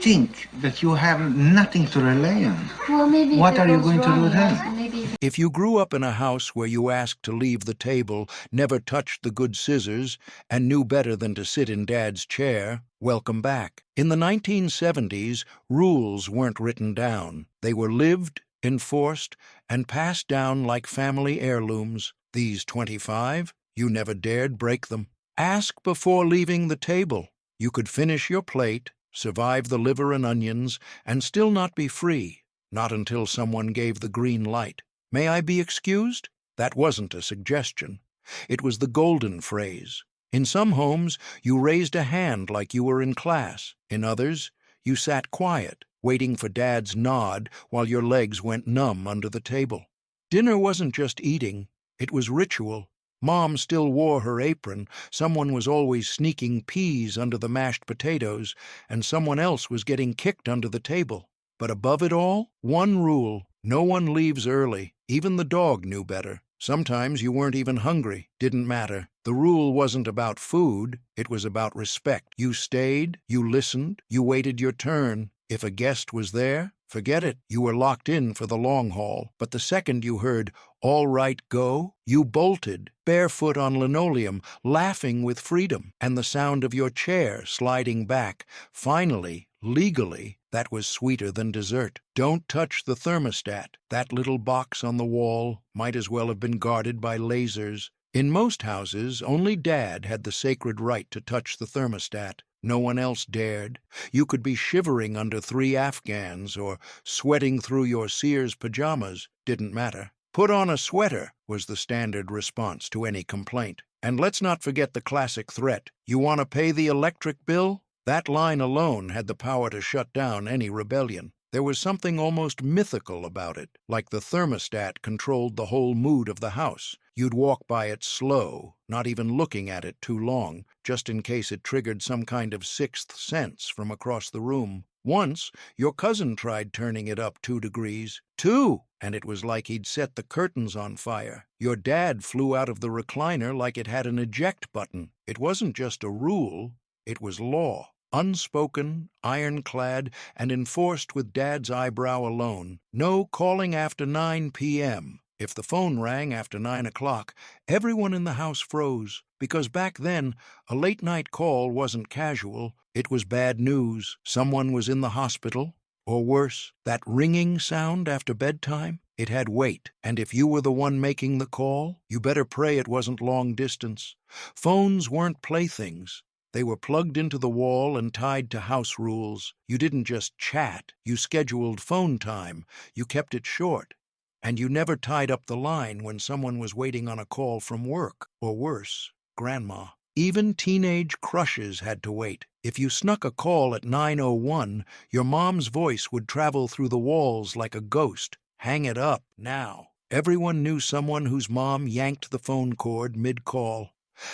think that you have nothing to rely on, Well, maybe what are you going to do then? Maybe If you grew up in a house where you asked to leave the table, never touched the good scissors, and knew better than to sit in Dad's chair, welcome back. In the 1970s, rules weren't written down. They were lived, enforced, and passed down like family heirlooms. These 25, you never dared break them. Ask before leaving the table. You could finish your plate, survive the liver and onions, and still not be free, not until someone gave the green light. May I be excused? That wasn't a suggestion. It was the golden phrase. In some homes, you raised a hand like you were in class. In others, you sat quiet, waiting for Dad's nod while your legs went numb under the table. Dinner wasn't just eating, it was ritual. Mom still wore her apron, someone was always sneaking peas under the mashed potatoes, and someone else was getting kicked under the table. But above it all, one rule: no one leaves early. Even the dog knew better. Sometimes you weren't even hungry. Didn't matter. The rule wasn't about food, it was about respect. You stayed, you listened, you waited your turn. If a guest was there, forget it. You were locked in for the long haul. But the second you heard, "All right, go," you bolted, barefoot on linoleum, laughing with freedom, and the sound of your chair sliding back. Finally, legally, that was sweeter than dessert. Don't touch the thermostat. That little box on the wall might as well have been guarded by lasers. In most houses, only Dad had the sacred right to touch the thermostat. No one else dared. You could be shivering under 3 Afghans or sweating through your Sears pajamas. Didn't matter. "Put on a sweater" was the standard response to any complaint. And let's not forget the classic threat: "You want to pay the electric bill?" That line alone had the power to shut down any rebellion. There was something almost mythical about it, like the thermostat controlled the whole mood of the house. You'd walk by it slow, not even looking at it too long, just in case it triggered some kind of sixth sense from across the room. Once, your cousin tried turning it up 2 degrees. 2! And it was like he'd set the curtains on fire. Your dad flew out of the recliner like it had an eject button. It wasn't just a rule, it was law. Unspoken, iron-clad, and enforced with Dad's eyebrow alone. No calling after 9 p.m. If the phone rang after 9 o'clock, everyone in the house froze, because back then, a late-night call wasn't casual. It was bad news. Someone was in the hospital. Or worse, that ringing sound after bedtime, it had weight. And if you were the one making the call, you better pray it wasn't long distance. Phones weren't playthings. They were plugged into the wall and tied to house rules. You didn't just chat, you scheduled phone time, you kept it short. And you never tied up the line when someone was waiting on a call from work, or worse, Grandma. Even teenage crushes had to wait. If you snuck a call at 9:01, your mom's voice would travel through the walls like a ghost. "Hang it up, now." Everyone knew someone whose mom yanked the phone cord mid-call.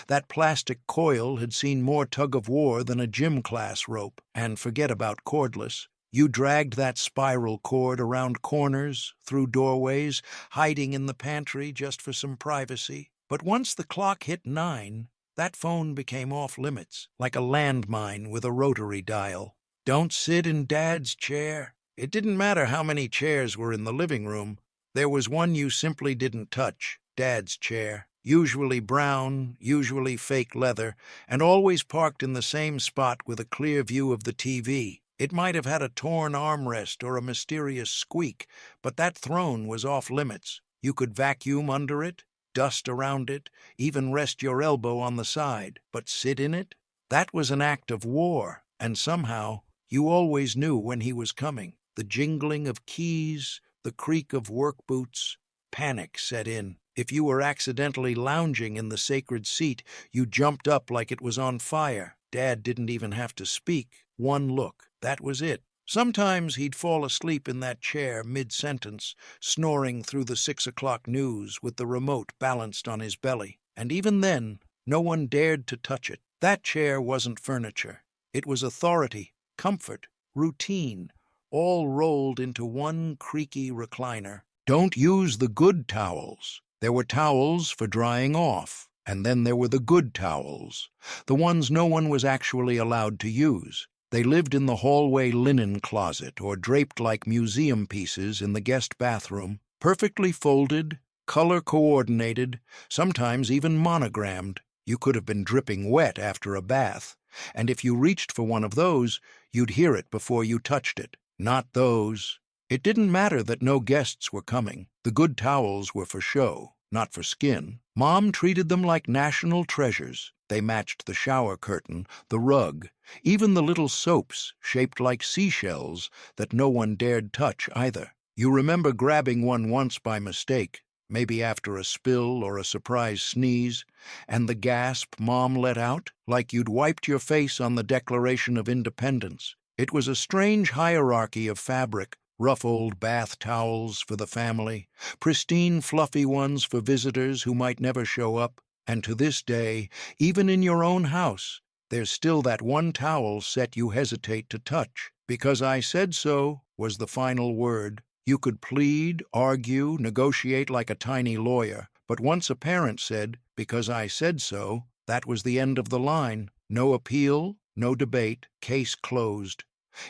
That plastic coil had seen more tug-of-war than a gym class rope. And forget about cordless. You dragged that spiral cord around corners, through doorways, hiding in the pantry just for some privacy. But once the clock hit 9, that phone became off-limits, like a landmine with a rotary-dial. Don't sit in Dad's chair. It didn't matter how many chairs were in the living room. There was one you simply didn't touch: Dad's chair. Usually brown, usually fake leather, and always parked in the same spot with a clear view of the TV. It might have had a torn armrest or a mysterious squeak, but that throne was off-limits. You could vacuum under it, dust around it, even rest your elbow on the side. But sit in it? That was an act of war, and somehow you always knew when he was coming. The jingling of keys, the creak of work boots. Panic set in. If you were accidentally lounging in the sacred seat, you jumped up like it was on fire. Dad didn't even have to speak. One look. That was it. Sometimes he'd fall asleep in that chair mid-sentence, snoring through the 6 o'clock news with the remote balanced on his belly. And even then, no one dared to touch it. That chair wasn't furniture. It was authority, comfort, routine, all rolled into one creaky recliner. Don't use the good towels. There were towels for drying off, and then there were the good towels, the ones no one was actually allowed to use. They lived in the hallway linen closet or draped like museum pieces in the guest bathroom, perfectly folded, color-coordinated, sometimes even monogrammed. You could have been dripping wet after a bath, and if you reached for one of those, you'd hear it before you touched it. Not those. It didn't matter that no guests were coming. The good towels were for show, not for skin. Mom treated them like national treasures. They matched the shower curtain, the rug, even the little soaps shaped like seashells that no one dared touch either. You remember grabbing one once by mistake, maybe after a spill or a surprise sneeze, and the gasp Mom let out, like you'd wiped your face on the Declaration of Independence. It was a strange hierarchy of fabric, rough old bath towels for the family, pristine fluffy ones for visitors who might never show up, and to this day, even in your own house, there's still that one towel set you hesitate to touch. "Because I said so" was the final word. You could plead, argue, negotiate like a tiny lawyer, but once a parent said, "Because I said so," that was the end of the line. No appeal, no debate, case closed.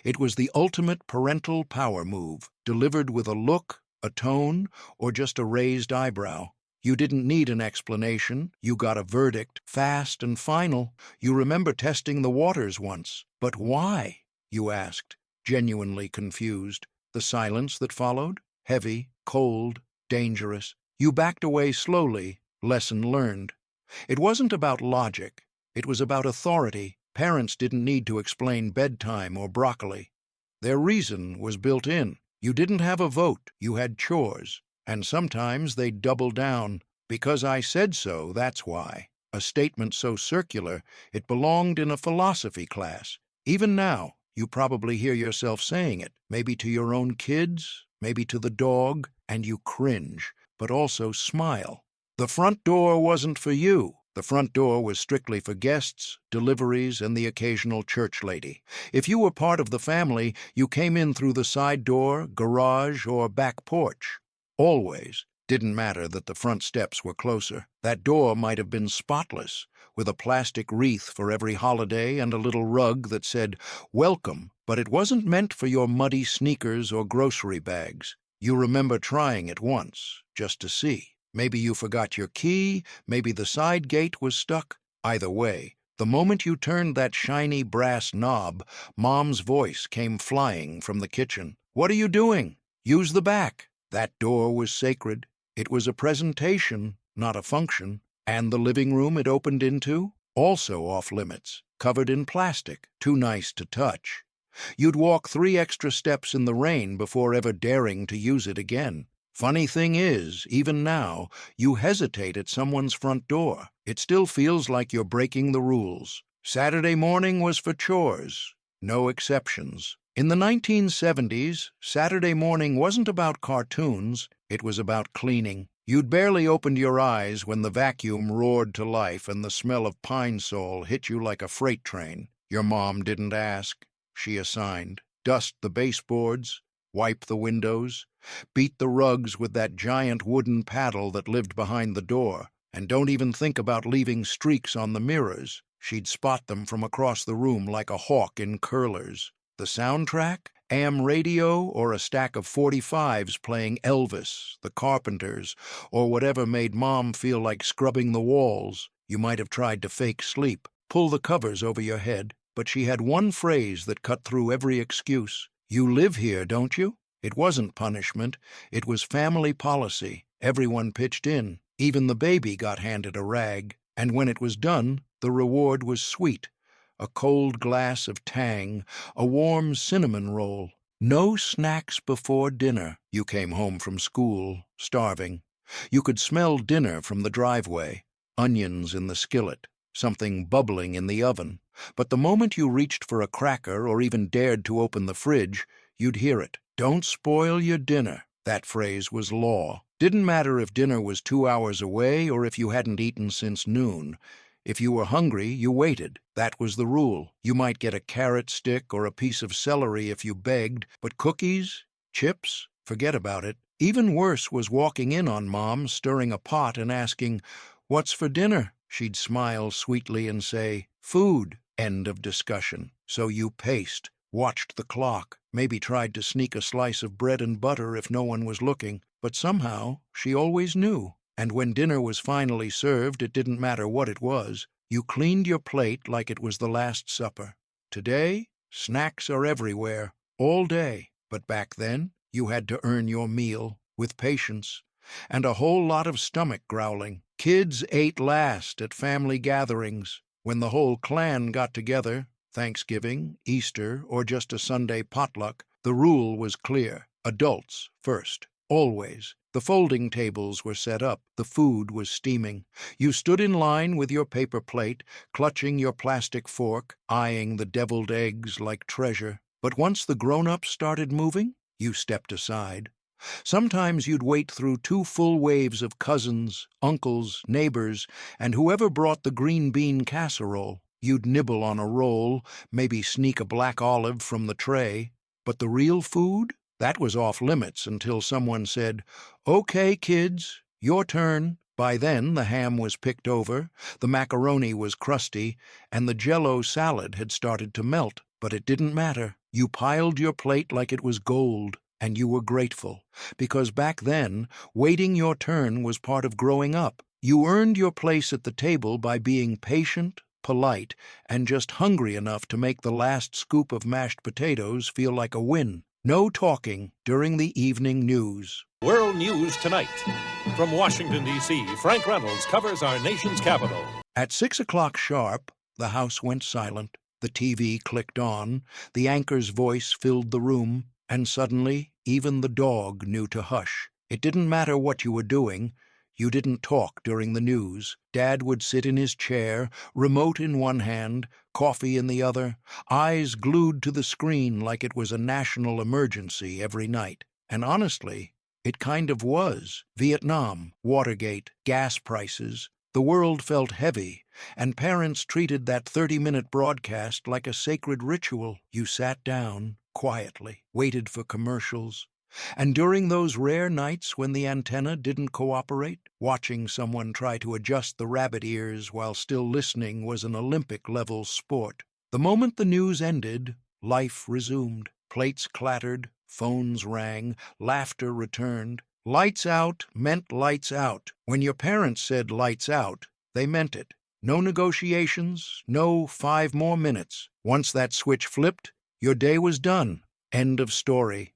It was the ultimate parental power move, delivered with a look, a tone, or just a raised eyebrow. You didn't need an explanation. You got a verdict, fast and final. You remember testing the waters once. But why? You asked, genuinely confused. The silence that followed? Heavy, cold, dangerous. You backed away slowly, lesson learned. It wasn't about logic. It was about authority. Parents didn't need to explain bedtime or broccoli. Their reason was built in. You didn't have a vote. You had chores. And sometimes they'd double down. "Because I said so, that's why." A statement so circular, it belonged in a philosophy class. Even now, you probably hear yourself saying it, maybe to your own kids, maybe to the dog, and you cringe, but also smile. The front door wasn't for you. The front door was strictly for guests, deliveries, and the occasional church lady. If you were part of the family, you came in through the side door, garage, or back porch. Always. Didn't matter that the front steps were closer. That door might have been spotless, with a plastic wreath for every holiday and a little rug that said, "Welcome," but it wasn't meant for your muddy sneakers or grocery bags. You remember trying it once, just to see. Maybe you forgot your key, maybe the side gate was stuck. Either way, the moment you turned that shiny brass knob, Mom's voice came flying from the kitchen. "What are you doing? Use the back." That door was sacred. It was a presentation, not a function. And the living room it opened into? Also off-limits, covered in plastic, too nice to touch. You'd walk 3 extra steps in the rain before ever daring to use it again. Funny thing is, even now, you hesitate at someone's front door. It still feels like you're breaking the rules. Saturday morning was for chores. No exceptions. In the 1970s, Saturday morning wasn't about cartoons, it was about cleaning. You'd barely opened your eyes when the vacuum roared to life and the smell of pine sol hit you like a freight train. Your mom didn't ask. She assigned. Dust the baseboards, wipe the windows, beat the rugs with that giant wooden paddle that lived behind the door, and don't even think about leaving streaks on the mirrors. She'd spot them from across the room like a hawk in curlers. The soundtrack? AM radio or a stack of 45s playing Elvis, the Carpenters, or whatever made Mom feel like scrubbing the walls. You might have tried to fake sleep, pull the covers over your head, but she had one phrase that cut through every excuse. "You live here, don't you?" It wasn't punishment, it was family policy. Everyone pitched in. Even the baby got handed a rag. And when it was done, the reward was sweet. A cold glass of Tang, a warm cinnamon roll. No snacks before dinner. You came home from school, starving. You could smell dinner from the driveway, onions in the skillet, something bubbling in the oven. But the moment you reached for a cracker or even dared to open the fridge, you'd hear it. "Don't spoil your dinner." That phrase was law. Didn't matter if dinner was 2 hours away or if you hadn't eaten since noon. If you were hungry, you waited. That was the rule. You might get a carrot stick or a piece of celery if you begged, but cookies, chips, forget about it. Even worse was walking in on Mom stirring a pot and asking, "What's for dinner?" She'd smile sweetly and say, "Food." End of discussion. So you paced, watched the clock, maybe tried to sneak a slice of bread and butter if no one was looking, but somehow she always knew. And when dinner was finally served, it didn't matter what it was. You cleaned your plate like it was the Last Supper. Today, snacks are everywhere, all day. But back then, you had to earn your meal, with patience, and a whole lot of stomach growling. Kids ate last at family gatherings. When the whole clan got together, Thanksgiving, Easter, or just a Sunday potluck, the rule was clear. Adults first, always. The folding tables were set up, the food was steaming. You stood in line with your paper plate, clutching your plastic fork, eyeing the deviled eggs like treasure. But once the grown-ups started moving, you stepped aside. Sometimes you'd wait through 2 full waves of cousins, uncles, neighbors, and whoever brought the green bean casserole. You'd nibble on a roll, maybe sneak a black olive from the tray. But the real food? That was off limits until someone said, "Okay, kids, your turn." By then, the ham was picked over, the macaroni was crusty, and the Jell-O salad had started to melt. But it didn't matter. You piled your plate like it was gold. And you were grateful, because back then, waiting your turn was part of growing up. You earned your place at the table by being patient, polite, and just hungry enough to make the last scoop of mashed potatoes feel like a win. No talking during the evening news. World News Tonight. From Washington, D.C., Frank Reynolds covers our nation's capital. At 6 o'clock sharp, the house went silent. The TV clicked on. The anchor's voice filled the room. And suddenly, even the dog knew to hush. It didn't matter what you were doing. You didn't talk during the news. Dad would sit in his chair, remote in one hand, coffee in the other, eyes glued to the screen like it was a national emergency every night. And honestly, it kind of was. Vietnam, Watergate, gas prices. The world felt heavy, and parents treated that 30-minute broadcast like a sacred ritual. You sat down, quietly, waited for commercials. And during those rare nights when the antenna didn't cooperate, watching someone try to adjust the rabbit ears while still listening was an Olympic-level sport. The moment the news ended, life resumed. Plates clattered, phones rang, laughter returned. Lights out meant lights out. When your parents said lights out, they meant it. No negotiations, no 5 more minutes. Once that switch flipped, your day was done. End of story.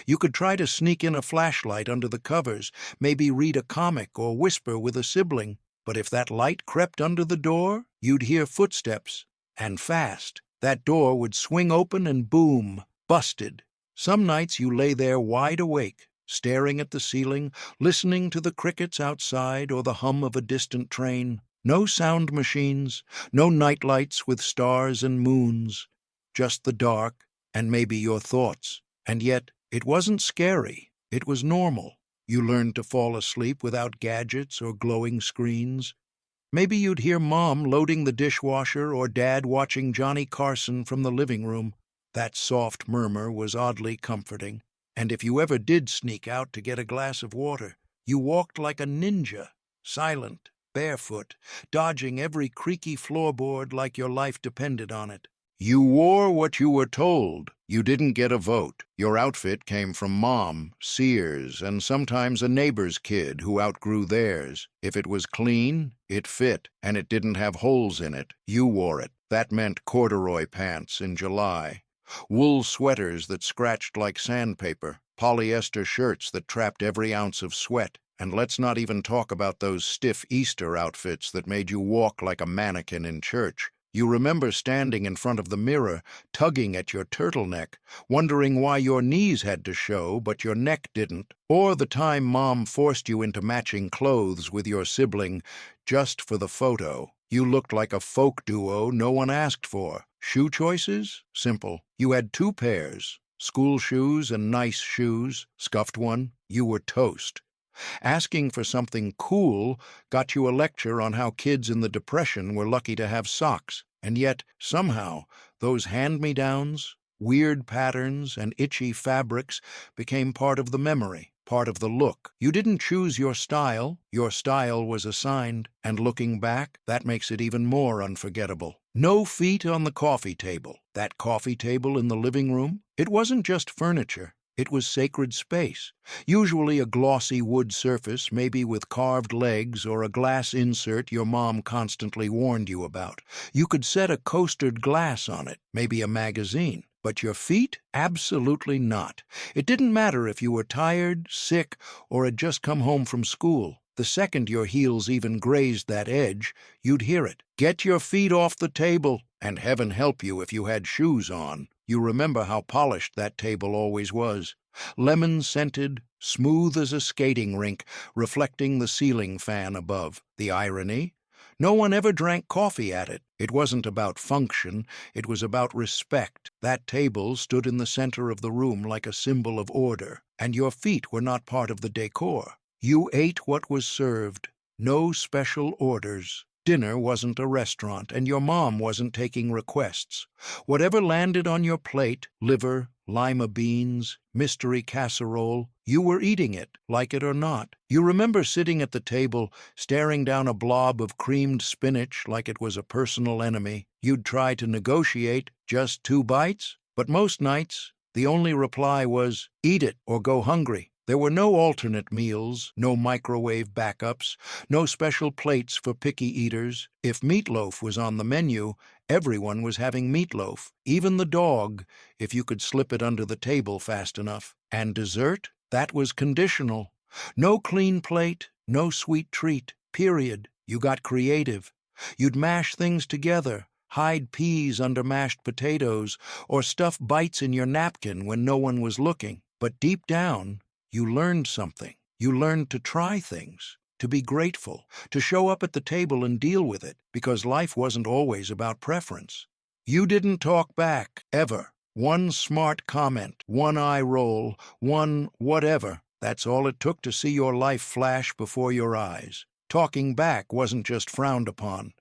You could try to sneak in a flashlight under the covers, maybe read a comic or whisper with a sibling, but if that light crept under the door, you'd hear footsteps, and fast. That door would swing open and boom, busted. Some nights you lay there wide awake, staring at the ceiling, listening to the crickets outside or the hum of a distant train. No sound machines, no nightlights with stars and moons. Just the dark, and maybe your thoughts. And yet, it wasn't scary. It was normal. You learned to fall asleep without gadgets or glowing screens. Maybe you'd hear Mom loading the dishwasher or Dad watching Johnny Carson from the living room. That soft murmur was oddly comforting. And if you ever did sneak out to get a glass of water, you walked like a ninja, silent, barefoot, dodging every creaky floorboard like your life depended on it. You wore what you were told. You didn't get a vote. Your outfit came from Mom, Sears, and sometimes a neighbor's kid who outgrew theirs. If it was clean, it fit, and it didn't have holes in it. You wore it. That meant corduroy pants in July, wool sweaters that scratched like sandpaper, polyester shirts that trapped every ounce of sweat. And let's not even talk about those stiff Easter outfits that made you walk like a mannequin in church. You remember standing in front of the mirror, tugging at your turtleneck, wondering why your knees had to show but your neck didn't, or the time Mom forced you into matching clothes with your sibling just for the photo. You looked like a folk duo no one asked for. Shoe choices? Simple. You had 2 pairs, school shoes and nice shoes. Scuffed one, you were toast. Asking for something cool got you a lecture on how kids in the Depression were lucky to have socks. And yet, somehow, those hand-me-downs, weird patterns, and itchy fabrics became part of the memory. part of the look. You didn't choose your style was assigned, and looking back, that makes it even more unforgettable. No feet on the coffee table. That coffee table in the living room, it wasn't just furniture. It was sacred space, usually a glossy wood surface, maybe with carved legs or a glass insert your mom constantly warned you about. You could set a coastered glass on it, maybe a magazine. But your feet? Absolutely not. It didn't matter if you were tired, sick, or had just come home from school. The second your heels even grazed that edge, you'd hear it. Get your feet off the table, and heaven help you if you had shoes on. You remember how polished that table always was. Lemon-scented, smooth as a skating rink, reflecting the ceiling fan above. The irony? No one ever drank coffee at it. It wasn't about function, it was about respect. That table stood in the center of the room like a symbol of order, and your feet were not part of the decor. You ate what was served. No special orders. Dinner wasn't a restaurant, and your mom wasn't taking requests. Whatever landed on your plate, liver, lima beans, mystery casserole, you were eating it, like it or not. You remember sitting at the table, staring down a blob of creamed spinach like it was a personal enemy. You'd try to negotiate, just 2 bites? But most nights, the only reply was, eat it or go hungry. There were no alternate meals, no microwave backups, no special plates for picky eaters. If meatloaf was on the menu, everyone was having meatloaf, even the dog, if you could slip it under the table fast enough. And dessert? That was conditional. No clean plate, no sweet treat, period. You got creative. You'd mash things together, hide peas under mashed potatoes, or stuff bites in your napkin when no one was looking. But deep down, you learned something. You learned to try things, to be grateful, to show up at the table and deal with it, because life wasn't always about preference. You didn't talk back, ever. One smart comment, one eye roll, one whatever. That's all it took to see your life flash before your eyes. Talking back wasn't just frowned upon.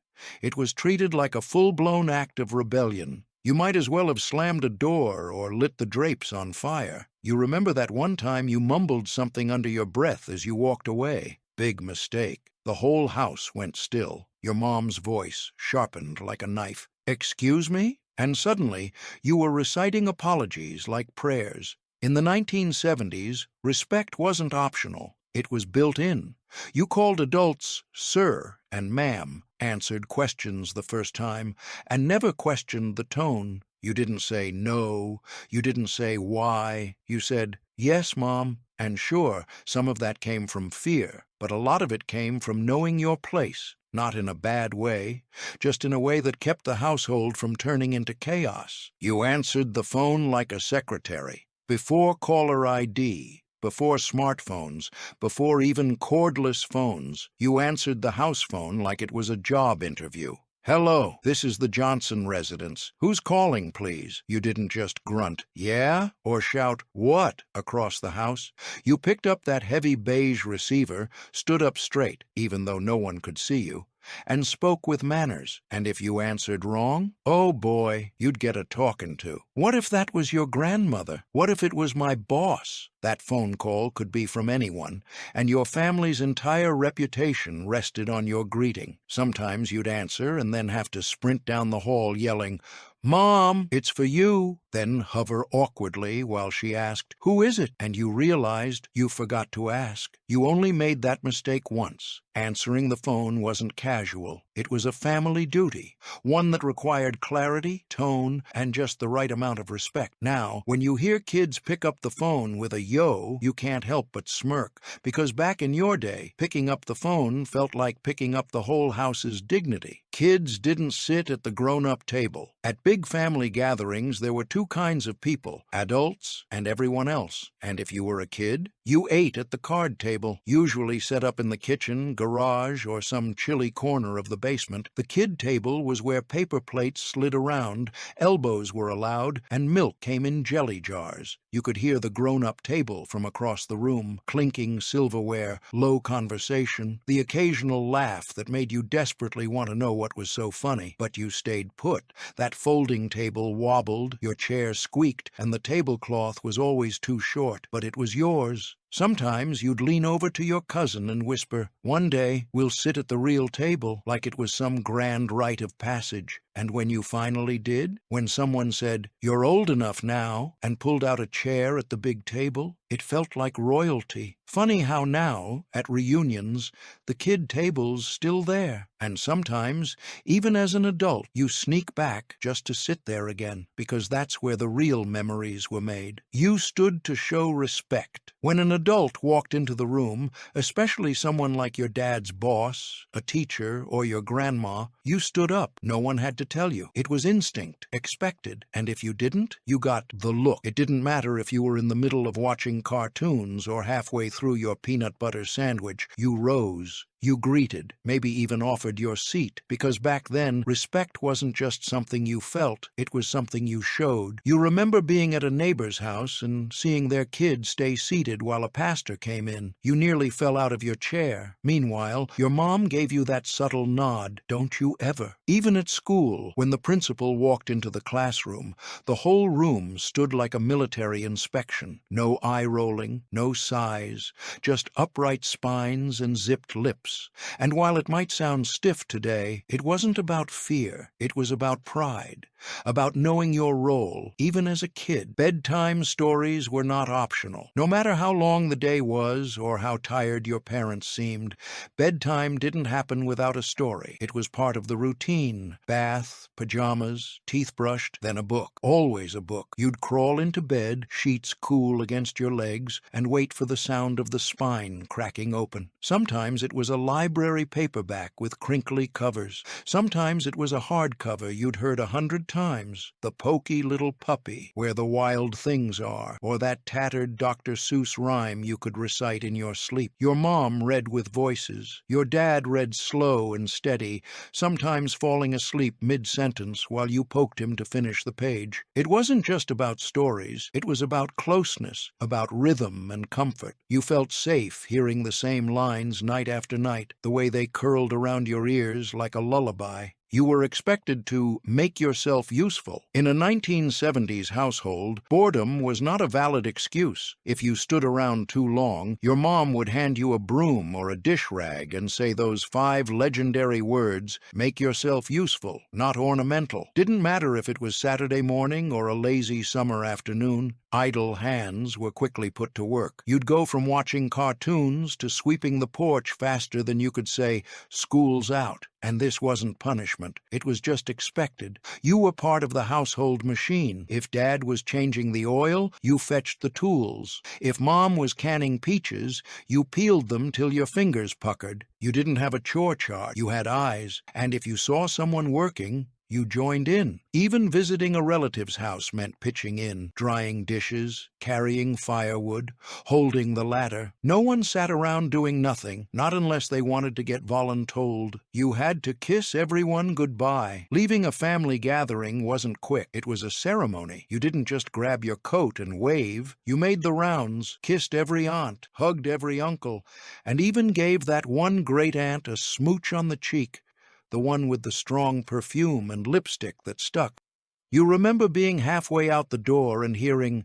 It was treated like a full-blown act of rebellion. You might as well have slammed a door or lit the drapes on fire. You remember that one time you mumbled something under your breath as you walked away. Big mistake. The whole house went still. Your mom's voice sharpened like a knife. Excuse me? And suddenly, you were reciting apologies like prayers. In the 1970s, respect wasn't optional. It was built in. You called adults sir and ma'am, answered questions the first time, and never questioned the tone. You didn't say no, you didn't say why. You said, yes, Mom, and sure, some of that came from fear, but a lot of it came from knowing your place, not in a bad way, just in a way that kept the household from turning into chaos. You answered the phone like a secretary, before caller ID. Before smartphones, before even cordless phones, you answered the house phone like it was a job interview. Hello, this is the Johnson residence. Who's calling, please? You didn't just grunt, yeah, or shout, what, across the house. You picked up that heavy beige receiver, stood up straight, even though no one could see you, and spoke with manners. And if you answered wrong, oh boy, you'd get a talking to. What if that was your grandmother? What if it was my boss? That phone call could be from anyone, and your family's entire reputation rested on your greeting. Sometimes you'd answer and then have to sprint down the hall yelling, Mom, it's for you. Then hover awkwardly while she asked, who is it? And you realized you forgot to ask. You only made that mistake once. Answering the phone wasn't casual. It was a family duty, one that required clarity, tone, and just the right amount of respect. Now, when you hear kids pick up the phone with a yo, you can't help but smirk, because back in your day, picking up the phone felt like picking up the whole house's dignity. Kids didn't sit at the grown-up table. At big family gatherings, there were two kinds of people, adults and everyone else. And if you were a kid, you ate at the card table, usually set up in the kitchen, garage, or some chilly corner of the basement. The kid table was where paper plates slid around, elbows were allowed, and milk came in jelly jars. You could hear the grown-up table from across the room, clinking silverware, low conversation, the occasional laugh that made you desperately want to know what was so funny, but you stayed put. That folding table wobbled, your chair squeaked, and the tablecloth was always too short, but it was yours. Sometimes you'd lean over to your cousin and whisper, "One day we'll sit at the real table," like it was some grand rite of passage. And when you finally did, when someone said, "You're old enough now," and pulled out a chair at the big table, it felt like royalty. Funny how now, at reunions, the kid table's still there. And sometimes, even as an adult, you sneak back just to sit there again, because that's where the real memories were made. You stood to show respect. When an adult walked into the room, especially someone like your dad's boss, a teacher, or your grandma, you stood up. No one had to tell you. It was instinct, expected. And if you didn't, you got the look. It didn't matter if you were in the middle of watching cartoons or halfway through your peanut butter sandwich. You rose. You greeted, maybe even offered your seat, because back then, respect wasn't just something you felt, it was something you showed. You remember being at a neighbor's house and seeing their kid stay seated while a pastor came in. You nearly fell out of your chair. Meanwhile, your mom gave you that subtle nod, "Don't you ever." Even at school, when the principal walked into the classroom, the whole room stood like a military inspection. No eye-rolling, no sighs, just upright spines and zipped lips. And while it might sound stiff today, it wasn't about fear. It was about pride, about knowing your role, even as a kid. Bedtime stories were not optional. No matter how long the day was or how tired your parents seemed, bedtime didn't happen without a story. It was part of the routine. Bath, pajamas, teeth brushed, then a book. Always a book. You'd crawl into bed, sheets cool against your legs, and wait for the sound of the spine cracking open. Sometimes it was a library paperback with crinkly covers. Sometimes it was a hardcover you'd heard 100 times. The Pokey Little Puppy, Where the Wild Things Are, or that tattered Dr. Seuss rhyme you could recite in your sleep. Your mom read with voices. Your dad read slow and steady, sometimes falling asleep mid-sentence while you poked him to finish the page. It wasn't just about stories. It was about closeness, about rhythm and comfort. You felt safe hearing the same lines night after night, the way they curled around your ears like a lullaby. You were expected to make yourself useful. In a 1970s household, boredom was not a valid excuse. If you stood around too long, your mom would hand you a broom or a dish rag and say those 5 legendary words, "Make yourself useful, not ornamental." Didn't matter if it was Saturday morning or a lazy summer afternoon. Idle hands were quickly put to work. You'd go from watching cartoons to sweeping the porch faster than you could say, "School's out." And this wasn't punishment. It was just expected. You were part of the household machine. If Dad was changing the oil, you fetched the tools. If Mom was canning peaches, you peeled them till your fingers puckered. You didn't have a chore chart. You had eyes. And if you saw someone working, you joined in. Even visiting a relative's house meant pitching in, drying dishes, carrying firewood, holding the ladder. No one sat around doing nothing, not unless they wanted to get voluntold. You had to kiss everyone goodbye. Leaving a family gathering wasn't quick. It was a ceremony. You didn't just grab your coat and wave. You made the rounds, kissed every aunt, hugged every uncle, and even gave that one great-aunt a smooch on the cheek, the one with the strong perfume and lipstick that stuck. You remember being halfway out the door and hearing,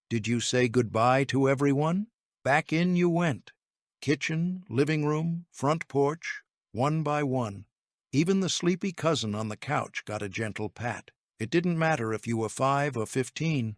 "Did you say goodbye to everyone?" Back in you went. Kitchen, living room, front porch, one by one. Even the sleepy cousin on the couch got a gentle pat. It didn't matter if you were 5 or 15,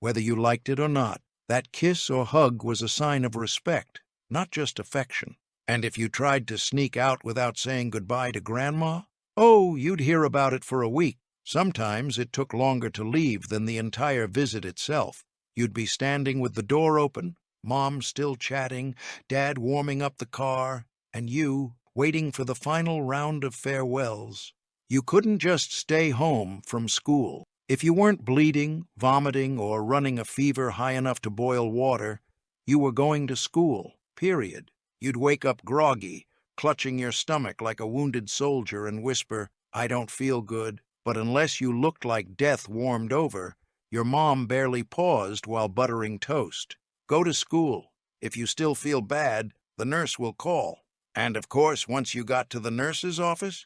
whether you liked it or not. That kiss or hug was a sign of respect, not just affection. And if you tried to sneak out without saying goodbye to Grandma, oh, you'd hear about it for a week. Sometimes it took longer to leave than the entire visit itself. You'd be standing with the door open, Mom still chatting, Dad warming up the car, and you waiting for the final round of farewells. You couldn't just stay home from school. If you weren't bleeding, vomiting, or running a fever high enough to boil water, you were going to school, period. You'd wake up groggy, clutching your stomach like a wounded soldier and whisper, "I don't feel good." But unless you looked like death warmed over, your mom barely paused while buttering toast. Go to school. If you still feel bad, the nurse will call. And of course, once you got to the nurse's office,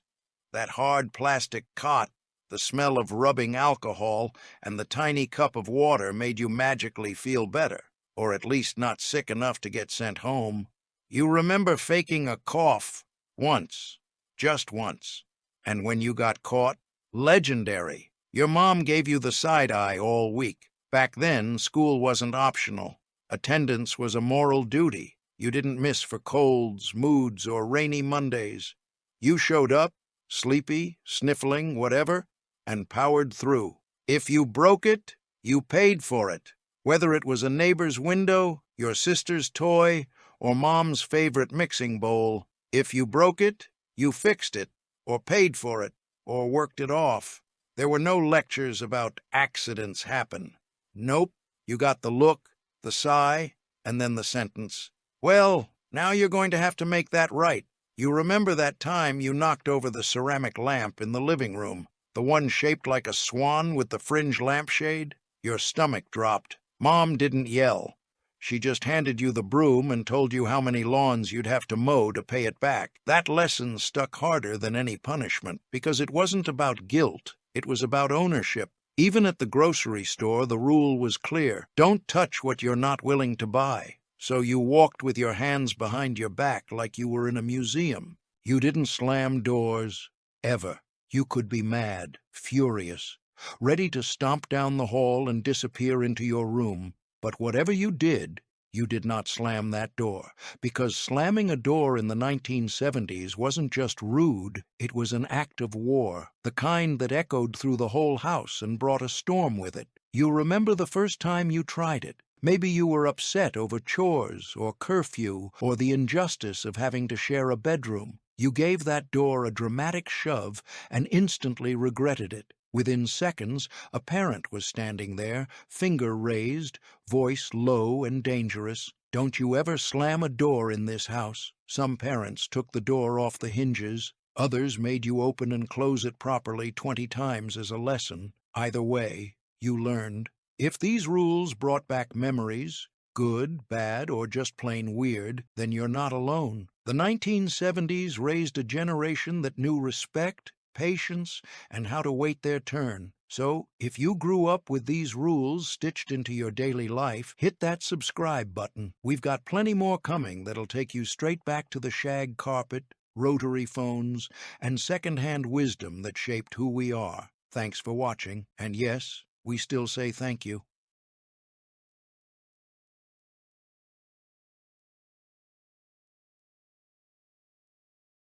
that hard plastic cot, the smell of rubbing alcohol, and the tiny cup of water made you magically feel better. or at least not sick enough to get sent home. You remember faking a cough once, just once. And when you got caught, legendary. Your mom gave you the side eye all week. Back then, school wasn't optional. Attendance was a moral duty. You didn't miss for colds, moods, or rainy Mondays. You showed up, sleepy, sniffling, whatever, and powered through. If you broke it, you paid for it. Whether it was a neighbor's window, your sister's toy, or mom's favorite mixing bowl, if you broke it, you fixed it, or paid for it, or worked it off. There were no lectures about accidents happen. Nope, you got the look, the sigh, and then the sentence. Well, now you're going to have to make that right. You remember that time you knocked over the ceramic lamp in the living room, the one shaped like a swan with the fringe lampshade? Your stomach dropped. Mom didn't yell. She just handed you the broom and told you how many lawns you'd have to mow to pay it back. That lesson stuck harder than any punishment because it wasn't about guilt. It was about ownership. Even at the grocery store, the rule was clear. Don't touch what you're not willing to buy. So you walked with your hands behind your back like you were in a museum. You didn't slam doors, ever. You could be mad, furious, ready to stomp down the hall and disappear into your room. But whatever you did not slam that door, because slamming a door in the 1970s wasn't just rude, it was an act of war, the kind that echoed through the whole house and brought a storm with it. You remember the first time you tried it. Maybe you were upset over chores or curfew or the injustice of having to share a bedroom. You gave that door a dramatic shove and instantly regretted it. Within seconds, a parent was standing there, finger raised, voice low and dangerous. Don't you ever slam a door in this house. Some parents took the door off the hinges. Others made you open and close it properly 20 times as a lesson. Either way, you learned. If these rules brought back memories, good, bad, or just plain weird, then you're not alone. The 1970s raised a generation that knew respect, patience, and how to wait their turn. So, if you grew up with these rules stitched into your daily life, hit that subscribe button. We've got plenty more coming that'll take you straight back to the shag carpet, rotary phones, and second-hand wisdom that shaped who we are. Thanks for watching, and yes, we still say thank you.